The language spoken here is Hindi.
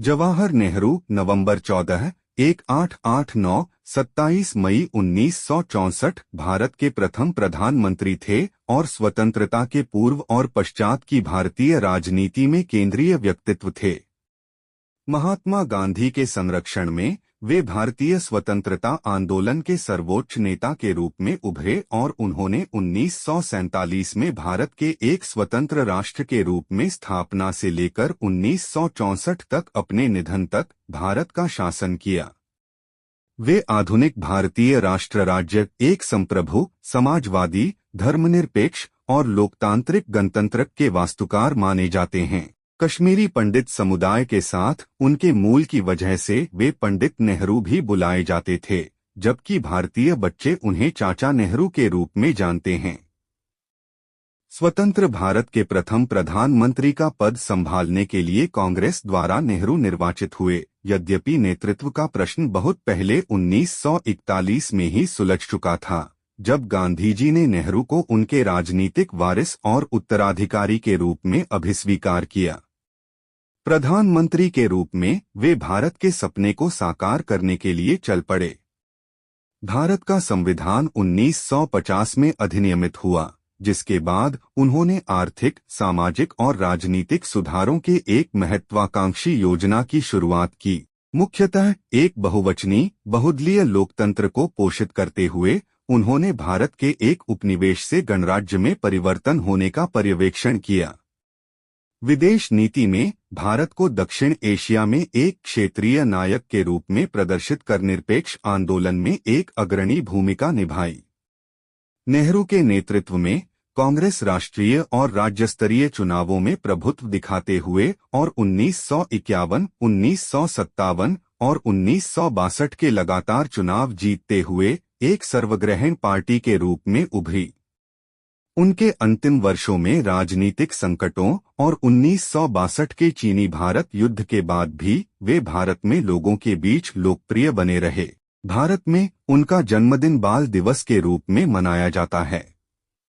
जवाहर नेहरू नवंबर 14, 1889, 27 मई 1964 भारत के प्रथम प्रधानमंत्री थे और स्वतंत्रता के पूर्व और पश्चात की भारतीय राजनीति में केंद्रीय व्यक्तित्व थे। महात्मा गांधी के संरक्षण में वे भारतीय स्वतंत्रता आंदोलन के सर्वोच्च नेता के रूप में उभरे और उन्होंने 1947 में भारत के एक स्वतंत्र राष्ट्र के रूप में स्थापना से लेकर 1964 तक अपने निधन तक भारत का शासन किया। वे आधुनिक भारतीय राष्ट्र राज्य एक संप्रभु, समाजवादी, धर्मनिरपेक्ष और लोकतांत्रिक गणतंत्र के वास्तुकार माने जाते हैं। कश्मीरी पंडित समुदाय के साथ उनके मूल की वजह से वे पंडित नेहरू भी बुलाए जाते थे, जबकि भारतीय बच्चे उन्हें चाचा नेहरू के रूप में जानते हैं। स्वतंत्र भारत के प्रथम प्रधानमंत्री का पद संभालने के लिए कांग्रेस द्वारा नेहरू निर्वाचित हुए, यद्यपि नेतृत्व का प्रश्न बहुत पहले 1941 में ही सुलझ चुका था, जब गांधीजी ने नेहरू को उनके राजनीतिक वारिस और उत्तराधिकारी के रूप में अभिस्वीकार किया। प्रधानमंत्री के रूप में वे भारत के सपने को साकार करने के लिए चल पड़े। भारत का संविधान 1950 में अधिनियमित हुआ, जिसके बाद उन्होंने आर्थिक, सामाजिक और राजनीतिक सुधारों के एक महत्वाकांक्षी योजना की शुरुआत की, मुख्यतः एक बहुवचनी, बहुदलीय लोकतंत्र को पोषित करते हुए। उन्होंने भारत के एक उपनिवेश से गणराज्य में परिवर्तन होने का पर्यवेक्षण किया। विदेश नीति में भारत को दक्षिण एशिया में एक क्षेत्रीय नायक के रूप में प्रदर्शित कर निरपेक्ष आंदोलन में एक अग्रणी भूमिका निभाई। नेहरू के नेतृत्व में कांग्रेस राष्ट्रीय और राज्य स्तरीय चुनावों में प्रभुत्व दिखाते हुए और 1951, 1957 और 1962 के लगातार चुनाव जीतते हुए एक सर्वग्रहण पार्टी के रूप में उभरी। उनके अंतिम वर्षों में राजनीतिक संकटों और 1962 के चीनी भारत युद्ध के बाद भी वे भारत में लोगों के बीच लोकप्रिय बने रहे। भारत में उनका जन्मदिन बाल दिवस के रूप में मनाया जाता है।